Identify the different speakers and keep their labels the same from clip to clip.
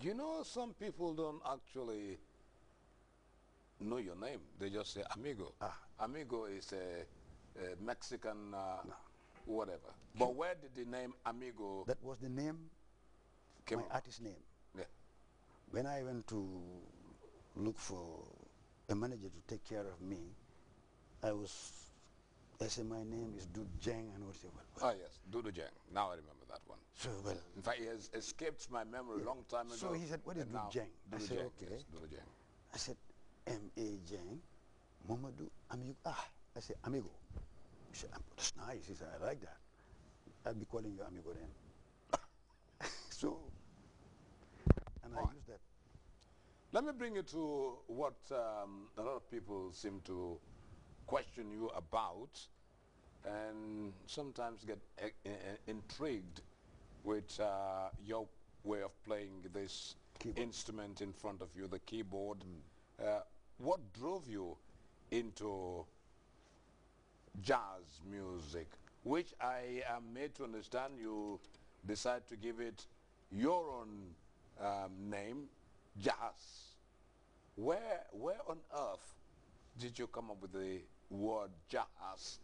Speaker 1: You know, some people don't actually know your name. They just say amigo.
Speaker 2: Ah,
Speaker 1: Amigo is a Mexican
Speaker 2: no.
Speaker 1: whatever. But where did the name amigo
Speaker 2: That was the name,
Speaker 1: came
Speaker 2: my
Speaker 1: from?
Speaker 2: artist name.
Speaker 1: Yeah.
Speaker 2: When I went to look for a manager to take care of me, I said my name is Dude Jeng, and I said,
Speaker 1: Ah, yes, Dudu Jeng. Now I remember that one.
Speaker 2: so well.
Speaker 1: In fact, it has escaped my memory a long time ago.
Speaker 2: So he said, what is
Speaker 1: and
Speaker 2: Dude
Speaker 1: now
Speaker 2: Jeng? I
Speaker 1: Dudu
Speaker 2: said,
Speaker 1: Jeng,
Speaker 2: okay.
Speaker 1: yes, Dudu Jeng.
Speaker 2: I said, M.A. Jeng, Mamadou Amigo. Ah, I said, Amigo. He said, that's nice. He said, I like that. I'll be calling you Amigo then. So, and I used that.
Speaker 1: Let me bring you to what a lot of people seem to question you about and sometimes get intrigued with your way of playing this
Speaker 2: Keyboard.
Speaker 1: instrument in front of you, the keyboard. What drove you into jazz music, which I am made to understand you decide to give it your own name, jazz. Where on earth did you come up with the word jazz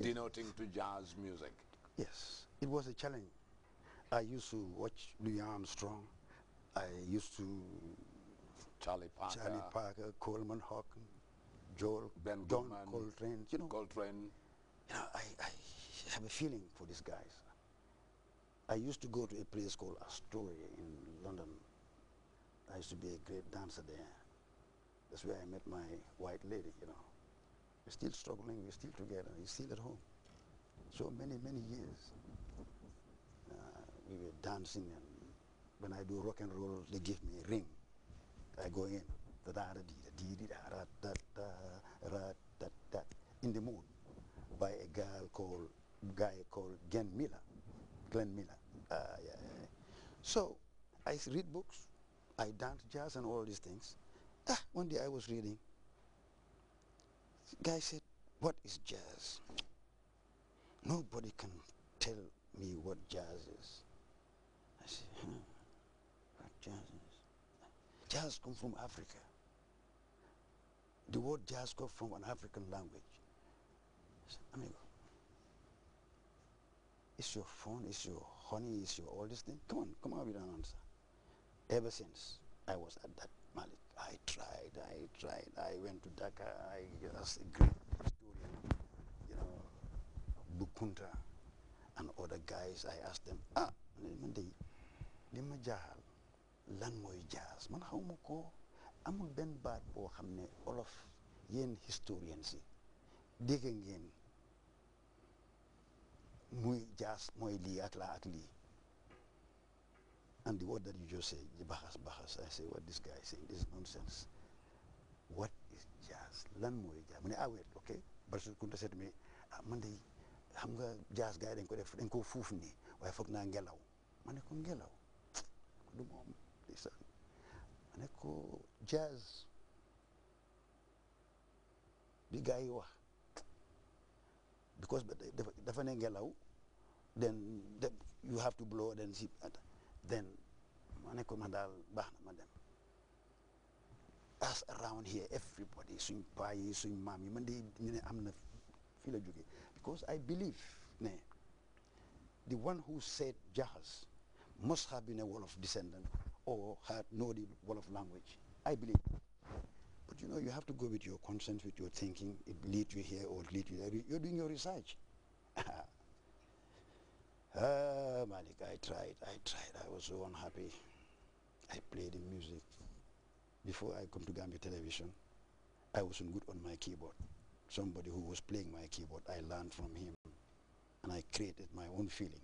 Speaker 1: denoting to jazz music?
Speaker 2: Yes, it was a challenge. I used to watch Louis Armstrong. I used to
Speaker 1: Charlie Parker,
Speaker 2: Charlie Parker, Coleman Hawkins, Joel,
Speaker 1: Ben
Speaker 2: John
Speaker 1: Goodman,
Speaker 2: Coltrane. You know,
Speaker 1: Coltrane.
Speaker 2: I have a feeling for these guys. I used to go to a place called Astoria in London. I used to be a great dancer there. That's where I met my white lady, you know. We're still struggling, we're still together, he's still at home. So many, many years. We were dancing, and when I do rock and roll, they give me a ring. I go in, in the mood, by a guy called Glenn Miller. Yeah, yeah. So I read books, I dance jazz and all these things. One day I was reading. The guy said, "What is jazz? Nobody can tell me what jazz is." I said, what jazz is? Jazz comes from Africa. The word jazz comes from an African language. I said, amigo, it's your phone, it's your honey, it's your all this thing. Come on with an answer. Ever since I was at that Malik, I tried. I went to Dhaka. I asked a great historian, you know, Bukunta and other guys. I asked them, man day, lima jahal, lan moy jazz. Man xawma ko, amul ben baat boo xam ne olof yéen historians yi dégg ngeen muy jazz mooy lii ak laa ak lii. And the word that you just say, bahas, I say, what this guy is saying, this is nonsense. What is jazz? Lan moy jazz. Mane wait, okay? But Kunta said to me, man day, xam nga jazz guy dañ ko fuuf nii waaye foog naa ngelaw. Ma ne ko ngelaw du moom ndeysaan. Ma ne ko jazz bi gars yi wax because dafa ne ngelaw, then you have to blow, then zip. Then ma ne ko man daal baax na ma dem. As around here everybody suñ paa yi suñ maam yi man de ñu ne am na fii la jógee because I believe ne the one who said jazz must have been a Wolof descendant or had know the Wolof language. I believe that. But you know, you have to go with your conscience, with your thinking. It leads you here or it leads you there. You're doing your research. Malik, I tried. I was so unhappy. I played the music. Before I come to Gambia Television, I wasn't good on my keyboard. Somebody who was playing my keyboard, I learned from him. And I created my own feeling.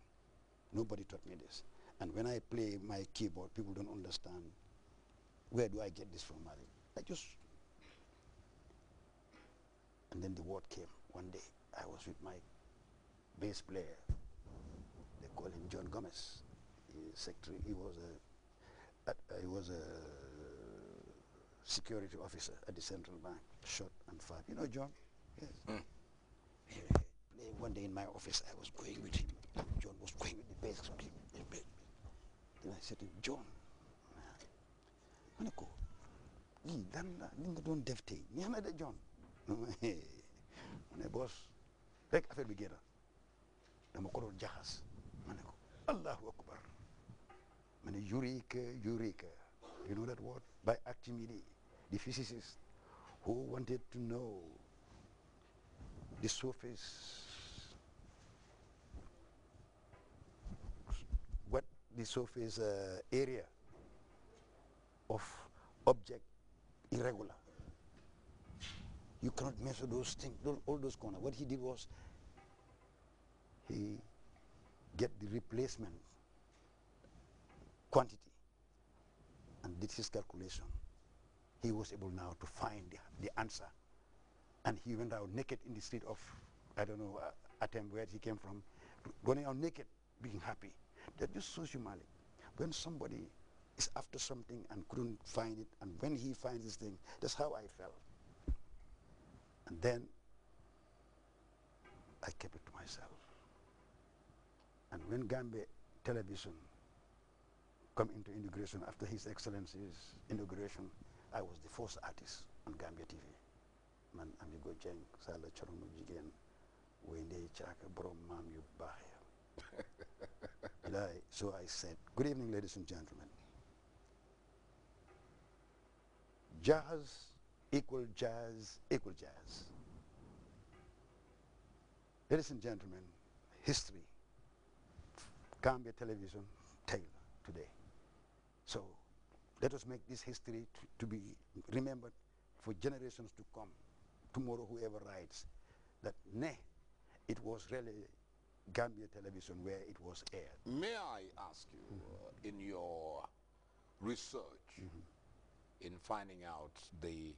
Speaker 2: Nobody taught me this. And when I play my keyboard, people don't understand, where do I get this from, Malik? And then the word came. One day, I was with my bass player. They call him John Gomez. Secretary. He was a security officer at the central bank. Shot and fired. You know John? Yes. One day in my office, I was going with him. John was going with the bass. Then I said to him, John, ma ne ko lii lan la li nga doon def tey neex na de John mu ne boss rek affaire bi génn dama ko doon jaxas ma ne ko allahu akbar ma ne eureka eureka you know that word by Archimedes the physicist who wanted to know the surface what the surface area of object irregular. You cannot measure those things, all those corners. What he did was he get the replacement quantity and did his calculation. He was able now to find the answer. And he went out naked in the street of, I don't know, Atem, where he came from, going out naked, being happy. That just shows you, Malik. When somebody is after something and couldn't find it, and when he finds this thing, that's how I felt. And then I kept it to myself. And when Gambia television come into inauguration, after His Excellency's inauguration, I was the first artist on Gambia TV. Man Amigo Jeng, Sala Charono Jigen, Wende Chaka, Brom Mam Yu Bahia. So I said, good evening, ladies and gentlemen. Jazz equal jazz equal jazz. Ladies and gentlemen, history, Gambia television, tale today. So let us make this history to be remembered for generations to come. Tomorrow, whoever writes that, it was really Gambia television where it was aired.
Speaker 1: May I ask you, in your research, in finding out the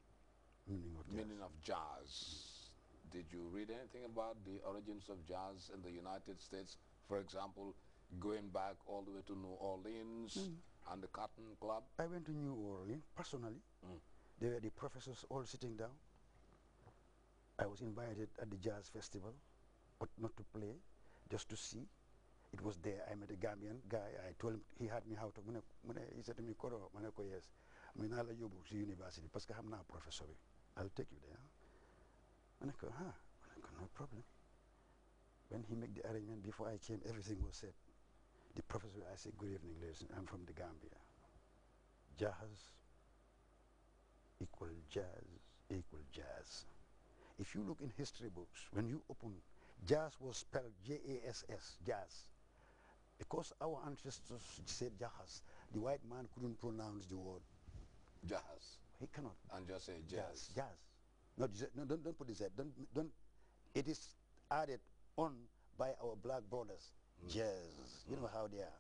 Speaker 1: meaning of jazz, did you read anything about the origins of jazz in the United States? For example, going back all the way to New Orleans and the Cotton Club?
Speaker 2: I went to New Orleans personally. There were the professors all sitting down. I was invited at the jazz festival, but not to play, just to see. It was there. I met a Gambian guy. I told him, he had me how to, he said to me, Koro, Maneko, yes. I'll you to university, parce que I'm not a professor. I'll take you there. Maneko, no problem. When he made the arrangement, before I came, everything was said. The professor, I said, good evening, ladies. I'm from the Gambia. Jazz equal jazz equal jazz. If you look in history books, when you open, jazz was spelled J-A-S-S, jazz. Because our ancestors said jazz, the white man couldn't pronounce the word
Speaker 1: jazz.
Speaker 2: He cannot.
Speaker 1: And just say jazz.
Speaker 2: Jazz. No, don't put this. Don't. It is added on by our black brothers. Jazz. You know how they are.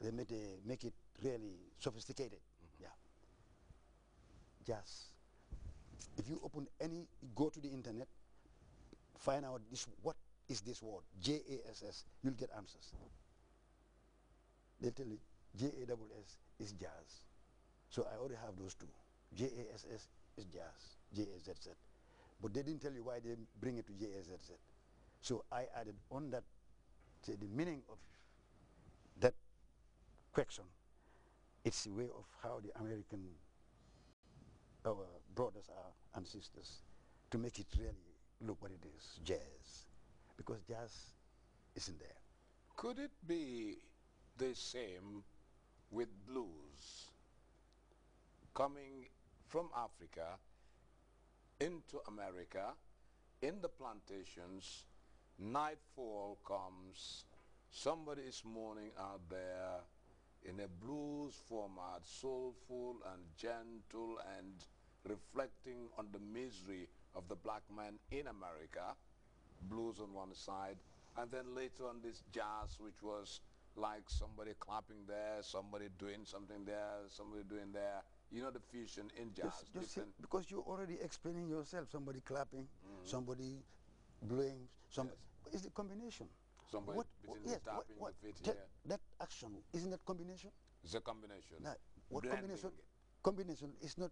Speaker 2: They make it really sophisticated. Yeah. Jazz. If you open go to the internet, find out what is this word, J-A-S-S, you'll get answers. They'll tell you J-A-S-S is jazz. So I already have those two. J-A-S-S is jazz, J-A-Z-Z. But they didn't tell you why they bring it to J-A-Z-Z. So I added on that, say, the meaning of that question. It's a way of how the American, our brothers and sisters, to make it really look what it is, jazz. Because jazz isn't there.
Speaker 1: Could it be the same with blues? Coming from Africa into America, in the plantations, nightfall comes, somebody is mourning out there in a blues format, soulful and gentle and reflecting on the misery of the black man in America, blues on one side, and then later on this jazz, which was like somebody clapping there, somebody doing something there, somebody doing there. You know the fusion in jazz.
Speaker 2: Just because you're already explaining yourself, somebody clapping, somebody blowing, it's the combination.
Speaker 1: Somebody tapping the feet here.
Speaker 2: That action, isn't that combination?
Speaker 1: It's a combination.
Speaker 2: Now, what
Speaker 1: Blending.
Speaker 2: combination is not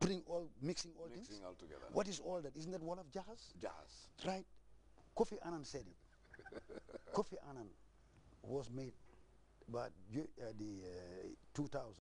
Speaker 2: mixing all things.
Speaker 1: Mixing all together.
Speaker 2: What is all that? Isn't that one of jazz?
Speaker 1: Jazz.
Speaker 2: Right. Kofi Annan said it. Kofi Annan was made by the 2000